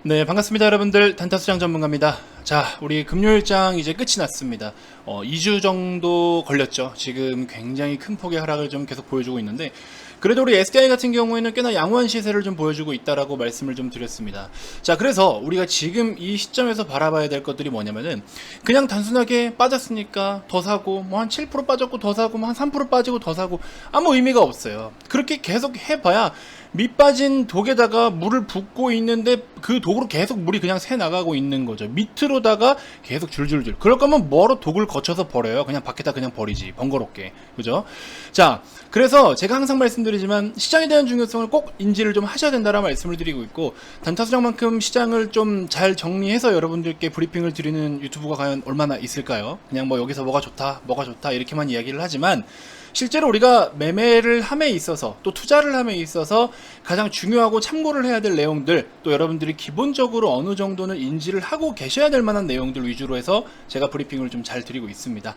네, 반갑습니다, 여러분들. 단타수장 전문가입니다. 자, 우리 금요일장 이제 끝이 났습니다. 2주 정도 걸렸죠. 지금 굉장히 큰 폭의 하락을 좀 계속 보여주고 있는데, 그래도 우리 SDI 같은 경우에는 꽤나 양호한 시세를 좀 보여주고 있다라고 말씀을 좀 드렸습니다. 자, 그래서 우리가 지금 이 시점에서 바라봐야 될 것들이 뭐냐면은, 그냥 단순하게 빠졌으니까 더 사고, 뭐 한 7% 빠졌고 더 사고, 뭐 한 3% 빠지고 더 사고, 아무 의미가 없어요. 그렇게 계속 해봐야 밑 빠진 독에다가 물을 붓고 있는데 그 독으로 계속 물이 그냥 새 나가고 있는 거죠. 밑으로다가 계속 줄줄줄. 그럴 거면 뭐로 독을 거쳐서 버려요. 그냥 밖에다 그냥 버리지. 번거롭게. 그죠? 자, 그래서 제가 항상 말씀드리지만 시장에 대한 중요성을 꼭 인지를 좀 하셔야 된다라는 말씀을 드리고 있고, 단타수장만큼 시장을 좀 잘 정리해서 여러분들께 브리핑을 드리는 유튜브가 과연 얼마나 있을까요? 그냥 뭐 여기서 뭐가 좋다 이렇게만 이야기를 하지만, 실제로 우리가 매매를 함에 있어서 또 투자를 함에 있어서 가장 중요하고 참고를 해야 될 내용들, 또 여러분들이 기본적으로 어느 정도는 인지를 하고 계셔야 될 만한 내용들 위주로 해서 제가 브리핑을 좀 잘 드리고 있습니다.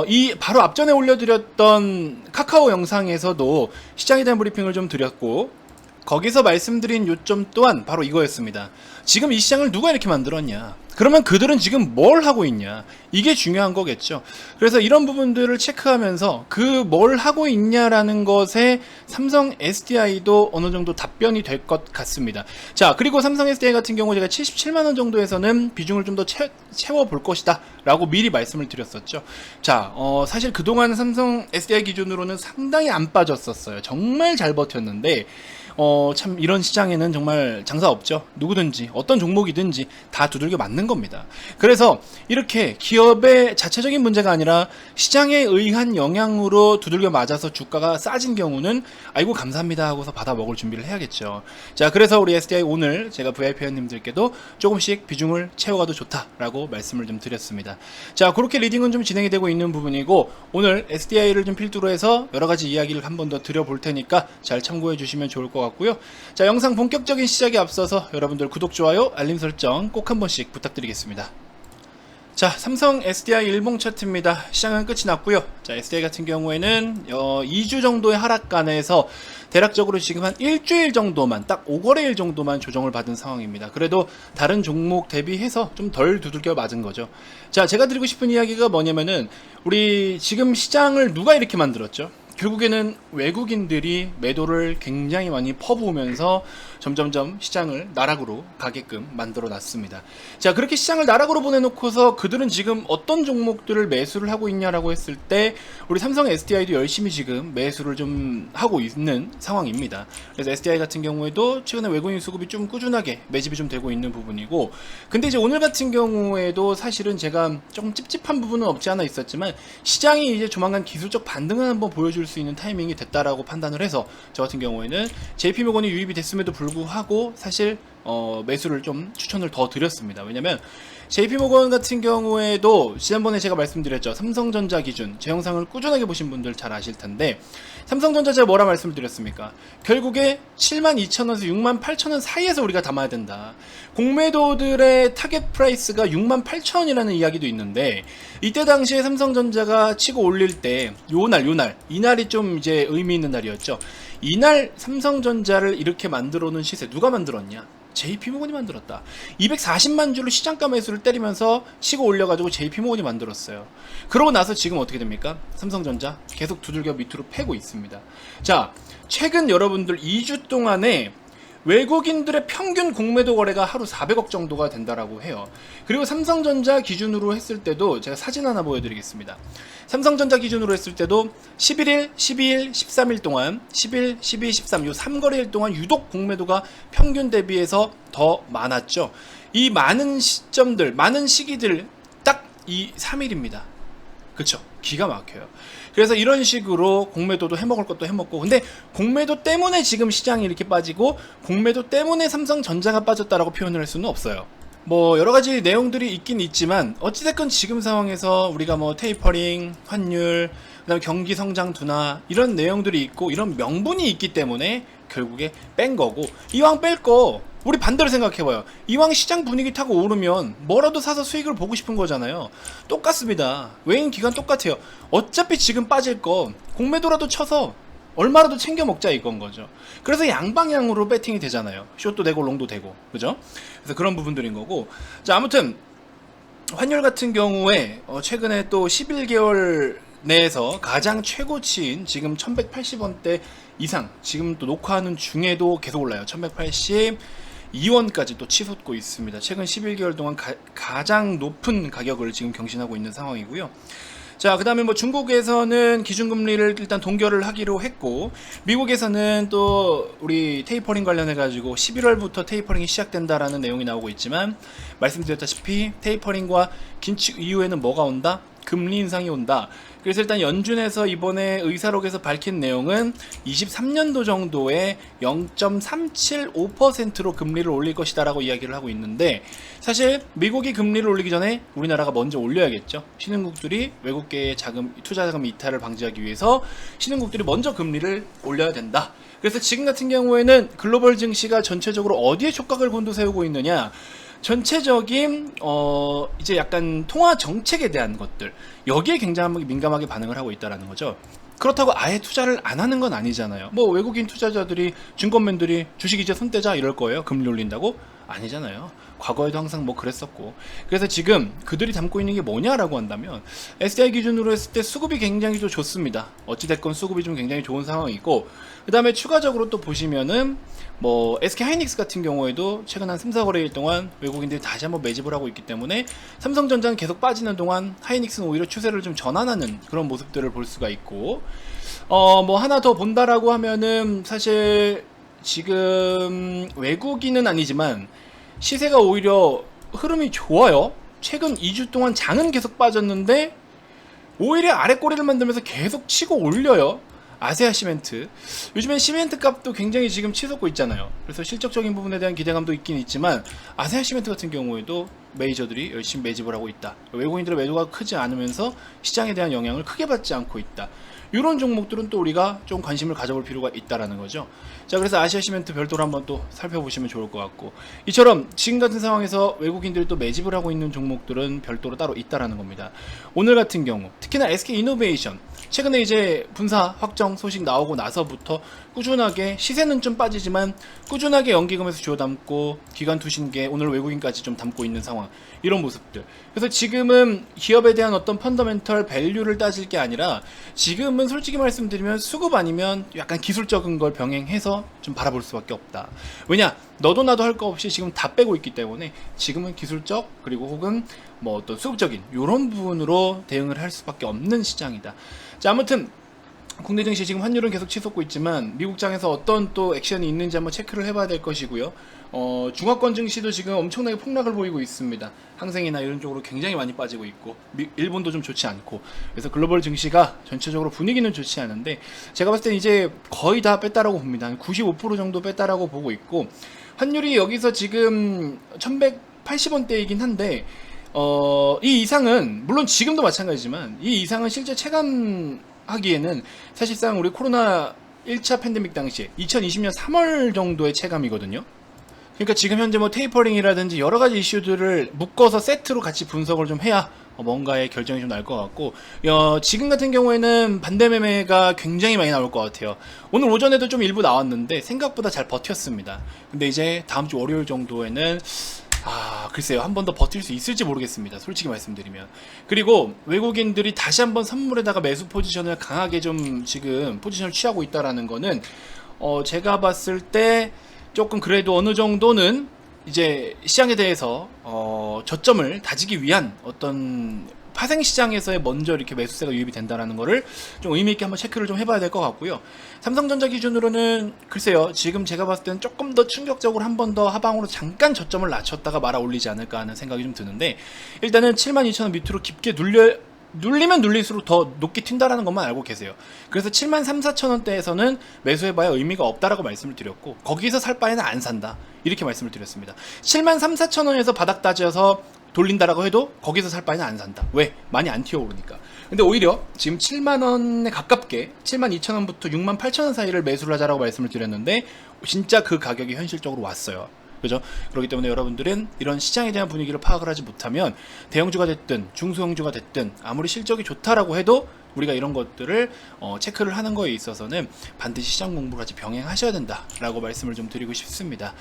이 바로 앞전에 올려드렸던 카카오 영상에서도 시장에 대한 브리핑을 좀 드렸고, 거기서 말씀드린 요점 또한 바로 이거였습니다. 지금 이 시장을 누가 이렇게 만들었냐? 그러면 그들은 지금 뭘 하고 있냐? 이게 중요한 거겠죠. 그래서 이런 부분들을 체크하면서 그 뭘 하고 있냐라는 것에 삼성 SDI도 어느 정도 답변이 될 것 같습니다. 자, 그리고 삼성 SDI 같은 경우 제가 77만원 정도에서는 비중을 좀 더 채워볼 것이다 라고 미리 말씀을 드렸었죠. 자, 사실 그동안 삼성 SDI 기준으로는 상당히 안 빠졌었어요. 정말 잘 버텼는데, 참 이런 시장에는 정말 장사 없죠. 누구든지 어떤 종목이든지 다 두들겨 맞는 겁니다. 그래서 이렇게 기업의 자체적인 문제가 아니라 시장에 의한 영향으로 두들겨 맞아서 주가가 싸진 경우는 아이고 감사합니다 하고서 받아 먹을 준비를 해야겠죠. 자, 그래서 우리 SDI 오늘 제가 VIP 회원님들께도 조금씩 비중을 채워가도 좋다라고 말씀을 좀 드렸습니다. 자, 그렇게 리딩은 좀 진행이 되고 있는 부분이고, 오늘 SDI를 좀 필두로 해서 여러가지 이야기를 한 번 더 드려볼 테니까 잘 참고해 주시면 좋을 것 같고요. 자, 영상 본격적인 시작에 앞서서 여러분들 구독, 좋아요, 알림 설정 꼭 한 번씩 부탁드리겠습니다. 자, 삼성 SDI 일봉 차트입니다. 시장은 끝이 났고요. 자, SDI 같은 경우에는 2주 정도의 하락간에서 대략적으로 지금 한 일주일 정도만, 딱 5거래일 정도만 조정을 받은 상황입니다. 그래도 다른 종목 대비해서 좀 덜 두들겨 맞은 거죠. 자, 제가 드리고 싶은 이야기가 뭐냐면은, 우리 지금 시장을 누가 이렇게 만들었죠? 결국에는 외국인들이 매도를 굉장히 많이 퍼부으면서 점점점 시장을 나락으로 가게끔 만들어 놨습니다. 자, 그렇게 시장을 나락으로 보내놓고서 그들은 지금 어떤 종목들을 매수를 하고 있냐라고 했을 때, 우리 삼성 SDI도 열심히 지금 매수를 좀 하고 있는 상황입니다. 그래서 SDI 같은 경우에도 최근에 외국인 수급이 좀 꾸준하게 매집이 좀 되고 있는 부분이고, 근데 이제 오늘 같은 경우에도 사실은 제가 좀 찝찝한 부분은 없지 않아 있었지만, 시장이 이제 조만간 기술적 반등을 한번 보여줄 수 있는 타이밍이 됐다라고 판단을 해서 저 같은 경우에는 JP모건이 유입이 됐음에도 불구하고 사실 매수를 좀 추천을 더 드렸습니다. 왜냐면 JP모건 같은 경우에도 지난번에 제가 말씀드렸죠. 삼성전자 기준 제 영상을 꾸준하게 보신 분들 잘 아실 텐데, 삼성전자 제가 뭐라 말씀을 드렸습니까? 결국에 72,000원에서 68,000원 사이에서 우리가 담아야 된다. 공매도들의 타겟 프라이스가 68,000원이라는 이야기도 있는데, 이때 당시에 삼성전자가 치고 올릴 때 이날이 좀 이제 의미 있는 날이었죠. 이날 삼성전자를 이렇게 만들어 놓은 시세 누가 만들었냐? JP모건이 만들었다. 240만 주로 시장가 매수를 때리면서 치고 올려가지고 JP모건이 만들었어요. 그러고 나서 지금 어떻게 됩니까? 삼성전자 계속 두들겨 밑으로 패고 있습니다. 자, 최근 여러분들 2주 동안에 외국인들의 평균 공매도 거래가 하루 400억 정도가 된다라고 해요. 그리고 삼성전자 기준으로 했을 때도 제가 사진 하나 보여드리겠습니다. 삼성전자 기준으로 했을 때도 11일, 12일, 13일 동안 11, 12, 13 요 3거래일 동안 유독 공매도가 평균 대비해서 더 많았죠. 이 많은 시점들, 많은 시기들 딱 이 3일입니다. 그쵸? 기가 막혀요. 그래서 이런 식으로 공매도도 해먹을 것도 해먹고, 근데 공매도 때문에 지금 시장이 이렇게 빠지고 공매도 때문에 삼성전자가 빠졌다라고 표현을 할 수는 없어요. 뭐 여러가지 내용들이 있긴 있지만 어찌됐건 지금 상황에서 우리가 뭐 테이퍼링, 환율, 그 다음에 경기 성장 둔화 이런 내용들이 있고 이런 명분이 있기 때문에 결국에 뺀 거고, 이왕 뺄 거 우리 반대로 생각해봐요. 이왕 시장 분위기 타고 오르면 뭐라도 사서 수익을 보고 싶은 거잖아요. 똑같습니다. 외인 기간 똑같아요. 어차피 지금 빠질 거 공매도라도 쳐서 얼마라도 챙겨 먹자 이건 거죠. 그래서 양방향으로 배팅이 되잖아요. 숏도 되고 롱도 되고, 그죠? 그래서 그런 부분들인 거고. 자, 아무튼 환율 같은 경우에 최근에 또 11개월 내에서 가장 최고치인 지금 1180원대 이상, 지금 또 녹화하는 중에도 계속 올라요. 1182원까지 또 치솟고 있습니다. 최근 11개월 동안 가장 높은 가격을 지금 경신하고 있는 상황이고요. 자, 그 다음에 뭐 중국에서는 기준금리를 일단 동결을 하기로 했고, 미국에서는 또 우리 테이퍼링 관련해가지고 11월부터 테이퍼링이 시작된다라는 내용이 나오고 있지만, 말씀드렸다시피 테이퍼링과 긴축 이후에는 뭐가 온다? 금리 인상이 온다. 그래서 일단 연준에서 이번에 의사록에서 밝힌 내용은 23년도 정도에 0.375%로 금리를 올릴 것이다 라고 이야기를 하고 있는데, 사실 미국이 금리를 올리기 전에 우리나라가 먼저 올려야겠죠. 신흥국들이 외국계의 투자 자금 이탈을 방지하기 위해서 신흥국들이 먼저 금리를 올려야 된다. 그래서 지금 같은 경우에는 글로벌 증시가 전체적으로 어디에 촉각을 곤두세우고 있느냐, 전체적인 이제 약간 통화 정책에 대한 것들, 여기에 굉장히 민감하게 반응을 하고 있다는 거죠. 그렇다고 아예 투자를 안 하는 건 아니잖아요. 뭐 외국인 투자자들이, 증권맨들이 주식 이제 손 떼자 이럴 거예요? 금리 올린다고? 아니잖아요. 과거에도 항상 뭐 그랬었고. 그래서 지금 그들이 담고 있는 게 뭐냐라고 한다면, SDI 기준으로 했을 때 수급이 굉장히 좀 좋습니다. 어찌됐건 수급이 좀 굉장히 좋은 상황이고, 그 다음에 추가적으로 또 보시면은 뭐 SK 하이닉스 같은 경우에도 최근 한 3-4거래일 동안 외국인들이 다시 한번 매집을 하고 있기 때문에, 삼성전자는 계속 빠지는 동안 하이닉스는 오히려 추세를 좀 전환하는 그런 모습들을 볼 수가 있고, 뭐 하나 더 본다라고 하면은 사실 지금 외국인은 아니지만 시세가 오히려 흐름이 좋아요. 최근 2주 동안 장은 계속 빠졌는데 오히려 아래 꼬리를 만들면서 계속 치고 올려요. 아세아 시멘트. 요즘엔 시멘트 값도 굉장히 지금 치솟고 있잖아요. 그래서 실적적인 부분에 대한 기대감도 있긴 있지만, 아세아 시멘트 같은 경우에도 메이저들이 열심히 매집을 하고 있다. 외국인들의 매도가 크지 않으면서 시장에 대한 영향을 크게 받지 않고 있다. 이런 종목들은 또 우리가 좀 관심을 가져볼 필요가 있다라는 거죠. 자, 그래서 아시아 시멘트 별도로 한번 또 살펴보시면 좋을 것 같고, 이처럼 지금 같은 상황에서 외국인들이 또 매집을 하고 있는 종목들은 별도로 따로 있다라는 겁니다. 오늘 같은 경우 특히나 SK 이노베이션, 최근에 이제 분사 확정 소식 나오고 나서부터 꾸준하게, 시세는 좀 빠지지만 꾸준하게 연기금에서 주워 담고 기관 투신계, 오늘 외국인까지 좀 담고 있는 상황, 이런 모습들. 그래서 지금은 기업에 대한 어떤 펀더멘털 밸류를 따질 게 아니라, 지금은 솔직히 말씀드리면 수급 아니면 약간 기술적인 걸 병행해서 좀 바라볼 수밖에 없다. 왜냐, 너도 나도 할 거 없이 지금 다 빼고 있기 때문에 지금은 기술적, 그리고 혹은 뭐 어떤 수급적인 이런 부분으로 대응을 할 수밖에 없는 시장이다. 자, 아무튼 국내 증시 지금 환율은 계속 치솟고 있지만 미국장에서 어떤 또 액션이 있는지 한번 체크를 해봐야 될 것이고요. 중화권 증시도 지금 엄청나게 폭락을 보이고 있습니다. 항생이나 이런 쪽으로 굉장히 많이 빠지고 있고, 일본도 좀 좋지 않고, 그래서 글로벌 증시가 전체적으로 분위기는 좋지 않은데, 제가 봤을 땐 이제 거의 다 뺐다라고 봅니다. 한 95% 정도 뺐다라고 보고 있고, 환율이 여기서 지금 1180원대이긴 한데, 이 이상은 물론 지금도 마찬가지지만 이 이상은 실제 체감하기에는 사실상 우리 코로나 1차 팬데믹 당시에 2020년 3월 정도의 체감이거든요. 그러니까 지금 현재 뭐 테이퍼링이라든지 여러 가지 이슈들을 묶어서 세트로 같이 분석을 좀 해야 뭔가의 결정이 좀 날 것 같고, 지금 같은 경우에는 반대 매매가 굉장히 많이 나올 것 같아요. 오늘 오전에도 좀 일부 나왔는데 생각보다 잘 버텼습니다. 근데 이제 다음 주 월요일 정도에는 글쎄요, 한 번 더 버틸 수 있을지 모르겠습니다. 솔직히 말씀드리면. 그리고 외국인들이 다시 한번 선물에다가 매수 포지션을 강하게 좀 지금 포지션을 취하고 있다라는 거는, 제가 봤을 때 조금 그래도 어느 정도는 이제 시장에 대해서 저점을 다지기 위한 어떤 파생시장에서의 먼저 이렇게 매수세가 유입이 된다라는 거를 좀 의미있게 한번 체크를 좀 해봐야 될 것 같고요. 삼성전자 기준으로는 글쎄요, 지금 제가 봤을 때는 조금 더 충격적으로 한 번 더 하방으로 잠깐 저점을 낮췄다가 말아 올리지 않을까 하는 생각이 좀 드는데, 일단은 72,000원 밑으로 깊게 눌리면 눌릴수록 더 높게 튄다라는 것만 알고 계세요. 그래서 73,000-74,000원대에서는 매수해봐야 의미가 없다라고 말씀을 드렸고, 거기서 살 바에는 안 산다, 이렇게 말씀을 드렸습니다. 73,000-74,000원에서 바닥 따져서 돌린다라고 해도 거기서 살 바에는 안 산다. 왜? 많이 안 튀어오르니까. 근데 오히려 지금 7만원에 가깝게 72,000원부터 68,000원 사이를 매수를 하자라고 말씀을 드렸는데, 진짜 그 가격이 현실적으로 왔어요. 그죠? 그렇기 때문에 여러분들은 이런 시장에 대한 분위기를 파악을 하지 못하면 대형주가 됐든 중소형주가 됐든 아무리 실적이 좋다라고 해도 우리가 이런 것들을 체크를 하는 거에 있어서는 반드시 시장 공부를 같이 병행하셔야 된다라고 말씀을 좀 드리고 싶습니다.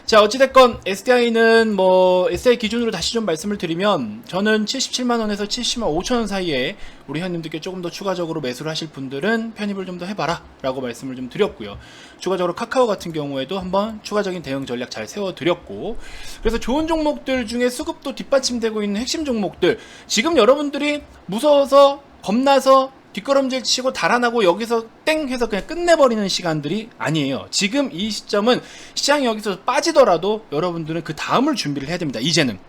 자, 어찌됐건 SDI는 SDI 기준으로 다시 좀 말씀을 드리면 저는 77만원에서 70만 5천원 사이에 우리 회원님들께 조금 더 추가적으로 매수를 하실 분들은 편입을 좀 더 해봐라 라고 말씀을 좀 드렸고요. 추가적으로 카카오 같은 경우에도 한번 추가적인 대응 전략 잘 세워드렸고, 그래서 좋은 종목들 중에 수급도 뒷받침되고 있는 핵심 종목들, 지금 여러분들이 무서워서 겁나서 뒷걸음질 치고 달아나고 여기서 땡 해서 그냥 끝내버리는 시간들이 아니에요. 지금 이 시점은 시장이 여기서 빠지더라도 여러분들은 그 다음을 준비를 해야 됩니다. 이제는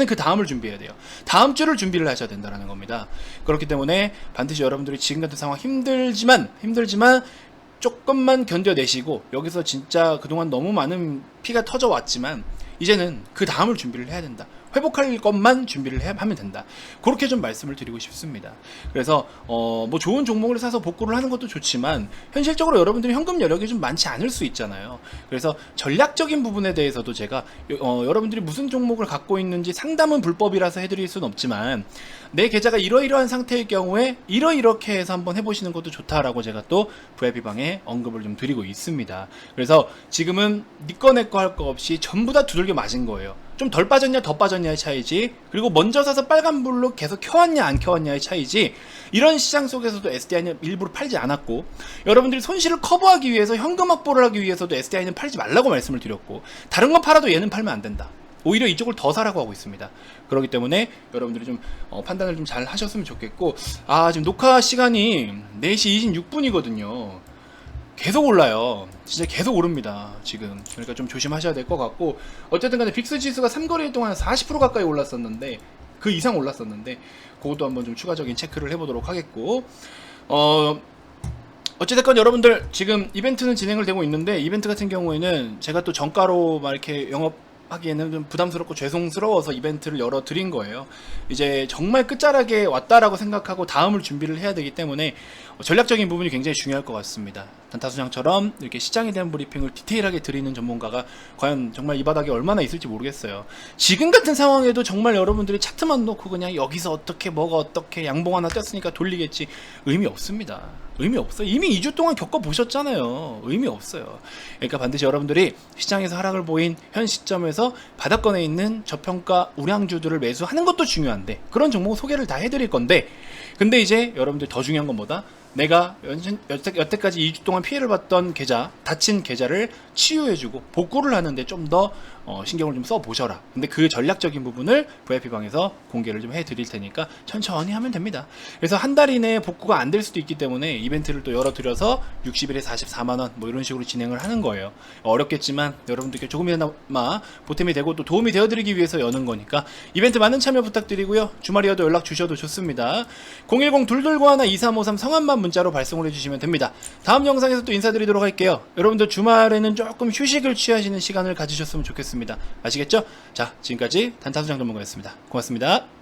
그 다음을 준비해야 돼요. 다음 주를 준비를 하셔야 된다는 겁니다. 그렇기 때문에 반드시 여러분들이 지금 같은 상황 힘들지만 조금만 견뎌내시고, 여기서 진짜 그동안 너무 많은 피가 터져왔지만 이제는 그 다음을 준비를 해야 된다. 회복할 것만 준비를 하면 된다. 그렇게 좀 말씀을 드리고 싶습니다. 그래서 좋은 종목을 사서 복구를 하는 것도 좋지만 현실적으로 여러분들이 현금 여력이 좀 많지 않을 수 있잖아요. 그래서 전략적인 부분에 대해서도 제가 여러분들이 무슨 종목을 갖고 있는지 상담은 불법이라서 해드릴 수는 없지만 내 계좌가 이러이러한 상태일 경우에 이렇게 해서 한번 해보시는 것도 좋다라고 제가 또 VIP방에 언급을 좀 드리고 있습니다. 그래서 지금은 니꺼 내꺼 할 거 없이 전부 다 두들겨 맞은 거예요. 좀 덜 빠졌냐 더 빠졌냐의 차이지, 그리고 먼저 사서 빨간불로 계속 켜왔냐 안 켜왔냐의 차이지, 이런 시장 속에서도 SDI는 일부러 팔지 않았고, 여러분들이 손실을 커버하기 위해서 현금 확보를 하기 위해서도 SDI는 팔지 말라고 말씀을 드렸고, 다른 건 팔아도 얘는 팔면 안 된다. 오히려 이쪽을 더 사라고 하고 있습니다. 그렇기 때문에 여러분들이 좀 판단을 좀 잘 하셨으면 좋겠고, 지금 녹화 시간이 4시 26분이거든요. 계속 올라요. 진짜 계속 오릅니다, 지금. 그러니까 좀 조심하셔야 될 것 같고, 어쨌든 간에 빅스 지수가 3거래일 동안 40% 가까이 올랐었는데, 그 이상 올랐었는데, 그것도 한번 좀 추가적인 체크를 해보도록 하겠고, 어찌됐건 여러분들 지금 이벤트는 진행을 되고 있는데, 이벤트 같은 경우에는 제가 또 정가로 막 이렇게 영업하기에는 좀 부담스럽고 죄송스러워서 이벤트를 열어드린 거예요. 이제 정말 끝자락에 왔다라고 생각하고 다음을 준비를 해야 되기 때문에 전략적인 부분이 굉장히 중요할 것 같습니다. 단타수장처럼 이렇게 시장에 대한 브리핑을 디테일하게 드리는 전문가가 과연 정말 이 바닥에 얼마나 있을지 모르겠어요. 지금 같은 상황에도 정말 여러분들이 차트만 놓고 그냥 여기서 어떻게 뭐가 어떻게 양봉 하나 떴으니까 돌리겠지, 의미 없습니다. 의미 없어요. 이미 2주 동안 겪어보셨잖아요. 의미 없어요. 그러니까 반드시 여러분들이 시장에서 하락을 보인 현 시점에서 바닥권에 있는 저평가 우량주들을 매수하는 것도 중요한데, 그런 종목 소개를 다 해드릴 건데, 근데 이제 여러분들 더 중요한 건 뭐다? 내가 여태까지 2주 동안 피해를 봤던 계좌, 다친 계좌를 치유해주고 복구를 하는데 좀 더 신경을 좀 써보셔라. 근데 그 전략적인 부분을 VIP방에서 공개를 좀 해드릴 테니까 천천히 하면 됩니다. 그래서 한 달 이내에 복구가 안 될 수도 있기 때문에 이벤트를 또 열어드려서 60일에 44만원 이런 식으로 진행을 하는 거예요. 어렵겠지만 여러분들께 조금이나마 보탬이 되고 또 도움이 되어드리기 위해서 여는 거니까 이벤트 많은 참여 부탁드리고요. 주말이어도 연락 주셔도 좋습니다. 010-221-2353 성함만 문자로 발송을 해주시면 됩니다. 다음 영상에서 또 인사드리도록 할게요. 여러분들 주말에는 조금 휴식을 취하시는 시간을 가지셨으면 좋겠습니다. 아시겠죠? 자, 지금까지 단타수장 전문가였습니다. 고맙습니다.